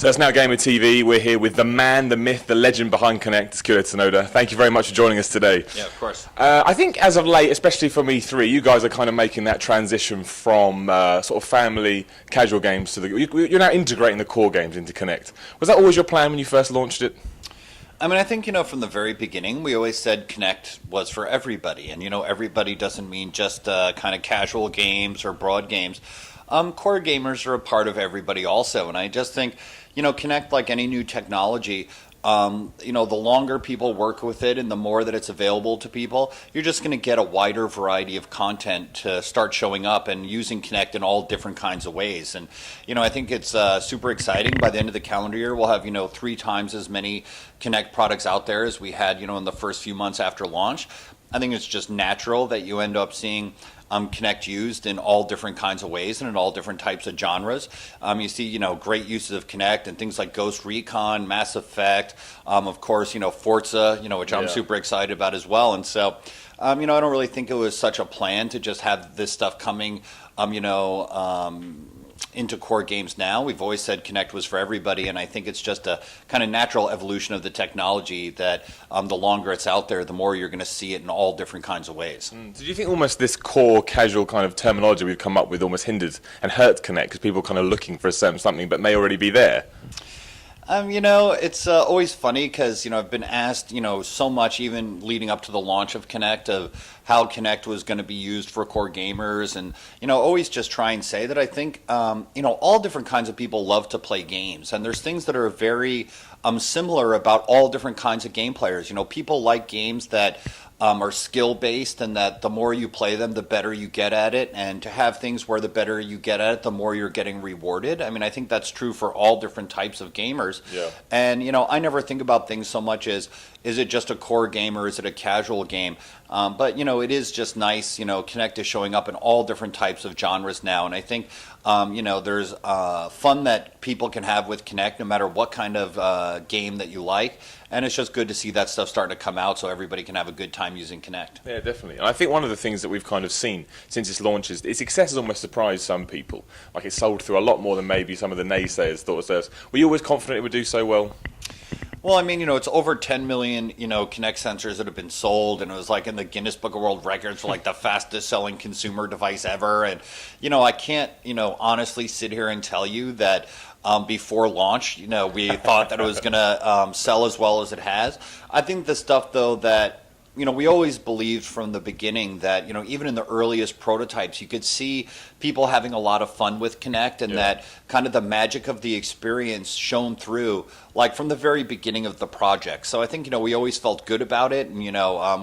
So that's NowGamer TV. We're here with the man, the myth, the legend behind Kinect, Kudo Tsunoda. Thank you very much for joining us today. Yeah, of course. I think as of late, especially from E3, you guys are kind of making that transition from sort of family, casual games to you're now integrating the core games into Kinect. Was that always your plan when you first launched it? I mean, I think, from the very beginning, we always said Kinect was for everybody. And, everybody doesn't mean just kind of casual games or broad games. Core gamers are a part of everybody also. And I just think, Kinect, like any new technology, the longer people work with it and the more that it's available to people, you're just going to get a wider variety of content to start showing up and using Kinect in all different kinds of ways. And, I think it's super exciting. By the end of the calendar year, we'll have, 3 times as many Kinect products out there as we had, in the first few months after launch. I think it's just natural that you end up seeing Kinect used in all different kinds of ways and in all different types of genres. You see, great uses of Kinect and things like Ghost Recon, Mass Effect, of course, Forza, which I'm super excited about as well. And so, I don't really think it was such a plan to just have this stuff coming, into core games now. We've always said Kinect was for everybody, and I think it's just a kind of natural evolution of the technology that the longer it's out there, the more you're going to see it in all different kinds of ways. So do you think almost this core casual kind of terminology we've come up with almost hinders and hurts Kinect because people are kind of looking for a certain something but may already be there? It's always funny because, I've been asked, so much even leading up to the launch of Kinect of how Kinect was going to be used for core gamers and, always just try and say that I think, all different kinds of people love to play games. And there's things that are very similar about all different kinds of game players. People like games that are skill-based and that the more you play them, the better you get at it. And to have things where the better you get at it, the more you're getting rewarded. I mean, I think that's true for all different types of gamers. Yeah. And, I never think about things so much as, is it just a core game or is it a casual game? But, it is just nice, Kinect is showing up in all different types of genres now. And I think, there's fun that people can have with Kinect no matter what kind of game that you like. And it's just good to see that stuff starting to come out so everybody can have a good time using Kinect. Yeah, definitely. And I think one of the things that we've kind of seen since its launch is its success has almost surprised some people. Like it sold through a lot more than maybe some of the naysayers thought it was. Were you always confident it would do so well? Well, I mean, it's over 10 million, Kinect sensors that have been sold, and it was like in the Guinness Book of World Records for like the fastest selling consumer device ever. And, I can't, honestly sit here and tell you that before launch, we thought that it was going to sell as well as it has. I think the stuff, though, that we always believed from the beginning that, even in the earliest prototypes, you could see people having a lot of fun with Kinect and that kind of the magic of the experience shone through, like from the very beginning of the project. So I think, we always felt good about it and,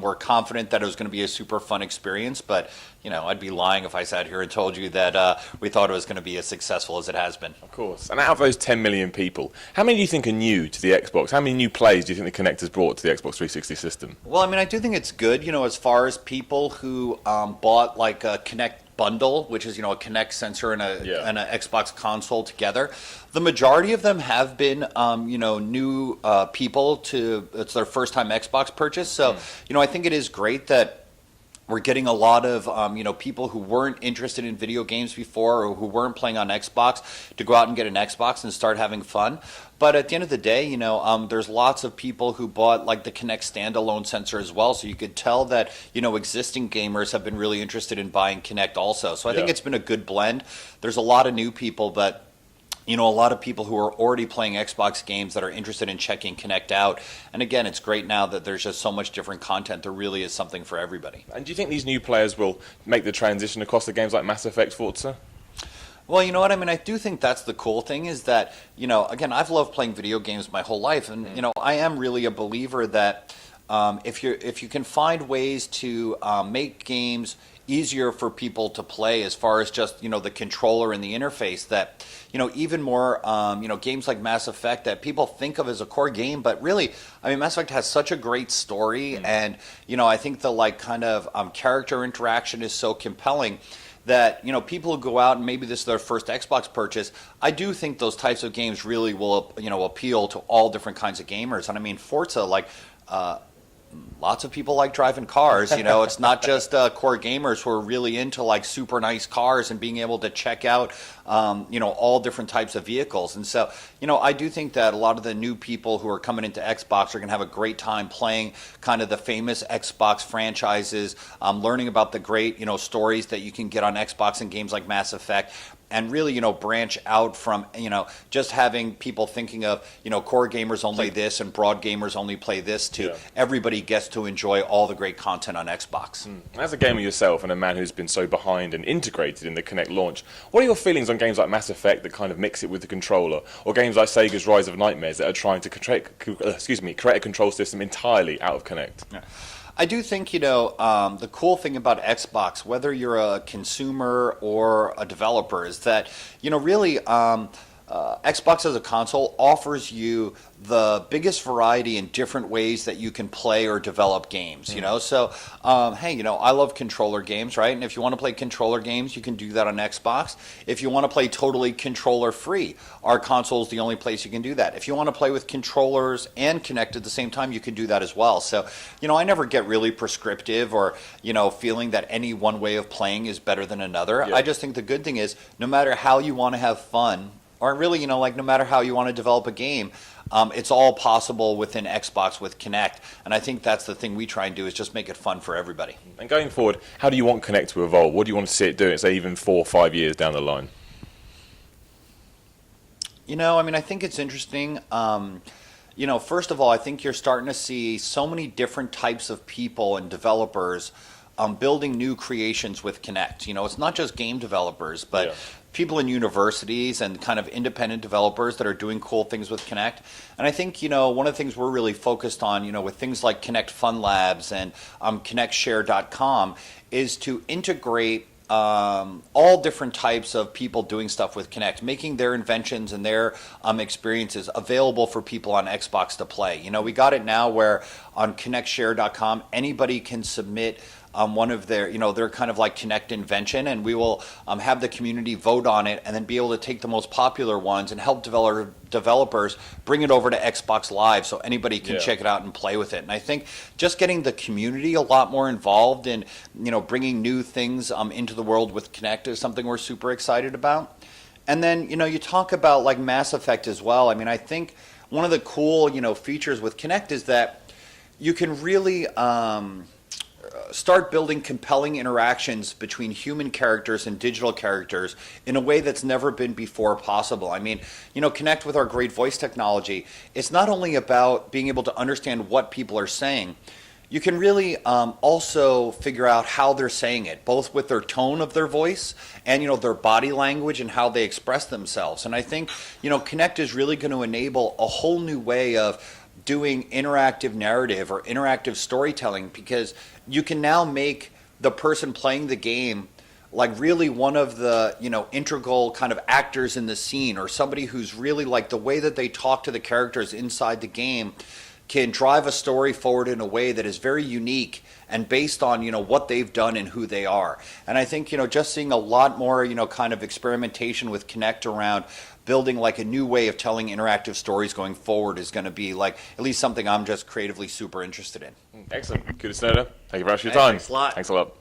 we're confident that it was going to be a super fun experience. But, I'd be lying if I sat here and told you that we thought it was going to be as successful as it has been. Of course. And out of those 10 million people, how many do you think are new to the Xbox? How many new players do you think the Kinect has brought to the Xbox 360 system? Well, I mean, I do think it's good, as far as people who bought like a Kinect bundle, which is, a Kinect sensor and an Xbox console together. The majority of them have been, new people it's their first time Xbox purchase. So, I think it is great that we're getting a lot of, people who weren't interested in video games before or who weren't playing on Xbox to go out and get an Xbox and start having fun. But at the end of the day, there's lots of people who bought like the Kinect standalone sensor as well. So you could tell that, existing gamers have been really interested in buying Kinect also. So I think it's been a good blend. There's a lot of new people, but a lot of people who are already playing Xbox games that are interested in checking Kinect out. And again, it's great now that there's just so much different content. There really is something for everybody. And do you think these new players will make the transition across the games like Mass Effect, Forza? Well, you know what I mean? I do think that's the cool thing is that, again, I've loved playing video games my whole life. And, I am really a believer that if you can find ways to make games easier for people to play as far as just, the controller and the interface that, even more, games like Mass Effect that people think of as a core game, but really, I mean, Mass Effect has such a great story and, I think the like kind of character interaction is so compelling that, people who go out and maybe this is their first Xbox purchase, I do think those types of games really will, appeal to all different kinds of gamers. And I mean, Forza, like, lots of people like driving cars. You know, it's not just core gamers who are really into like super nice cars and being able to check out, you know, all different types of vehicles. And so, you know, I do think that a lot of the new people who are coming into Xbox are going to have a great time playing kind of the famous Xbox franchises, learning about the great, you know, stories that you can get on Xbox in games like Mass Effect. And really, you know, branch out from, you know, just having people thinking of, you know, core gamers only play this and broad gamers only play this to everybody gets to enjoy all the great content on Xbox. As a gamer yourself and a man who's been so behind and integrated in the Kinect launch, what are your feelings on games like Mass Effect that kind of mix it with the controller, or games like Sega's Rise of Nightmares that are trying to create a control system entirely out of Kinect? Yeah. I do think, you know, the cool thing about Xbox, whether you're a consumer or a developer, is that, you know, really Xbox as a console offers you the biggest variety in different ways that you can play or develop games, you know? So, hey, you know, I love controller games, right? And if you want to play controller games, you can do that on Xbox. If you want to play totally controller free, our console is the only place you can do that. If you want to play with controllers and Kinect at the same time, you can do that as well. So, you know, I never get really prescriptive or, you know, feeling that any one way of playing is better than another. I just think the good thing is no matter how you want to have fun, or really, you know, like no matter how you want to develop a game, it's all possible within Xbox with Kinect. And I think that's the thing we try and do is just make it fun for everybody. And going forward, how do you want Kinect to evolve? What do you want to see it doing, say, even 4 or 5 years down the line? You know, I mean, I think it's interesting. You know, first of all, I think you're starting to see so many different types of people and developers building new creations with Kinect. You know, it's not just game developers, but people in universities and kind of independent developers that are doing cool things with Kinect. And I think, you know, one of the things we're really focused on, you know, with things like Kinect Fun Labs and KinectShare.com is to integrate all different types of people doing stuff with Kinect, making their inventions and their experiences available for people on Xbox to play. You know, we got it now where on KinectShare.com, anybody can submit one of their, you know, their kind of like Kinect invention, and we will have the community vote on it and then be able to take the most popular ones and help developers bring it over to Xbox Live so anybody can check it out and play with it. And I think just getting the community a lot more involved in, you know, bringing new things into the world with Kinect is something we're super excited about. And then, you know, you talk about like Mass Effect as well. I mean, I think one of the cool, you know, features with Kinect is that you can really start building compelling interactions between human characters and digital characters in a way that's never been before possible. I mean, you know, Kinect with our great voice technology, it's not only about being able to understand what people are saying, you can really also figure out how they're saying it, both with their tone of their voice and, you know, their body language and how they express themselves. And I think, you know, Kinect is really going to enable a whole new way of doing interactive narrative or interactive storytelling, because you can now make the person playing the game like really one of the, you know, integral kind of actors in the scene, or somebody who's really like the way that they talk to the characters inside the game can drive a story forward in a way that is very unique and based on, you know, what they've done and who they are. And I think, you know, just seeing a lot more, you know, kind of experimentation with Kinect around building like a new way of telling interactive stories going forward is going to be like at least something I'm just creatively super interested in. Excellent. Kudo Tsunoda, thank you very much for your time. Thanks a lot. Thanks a lot.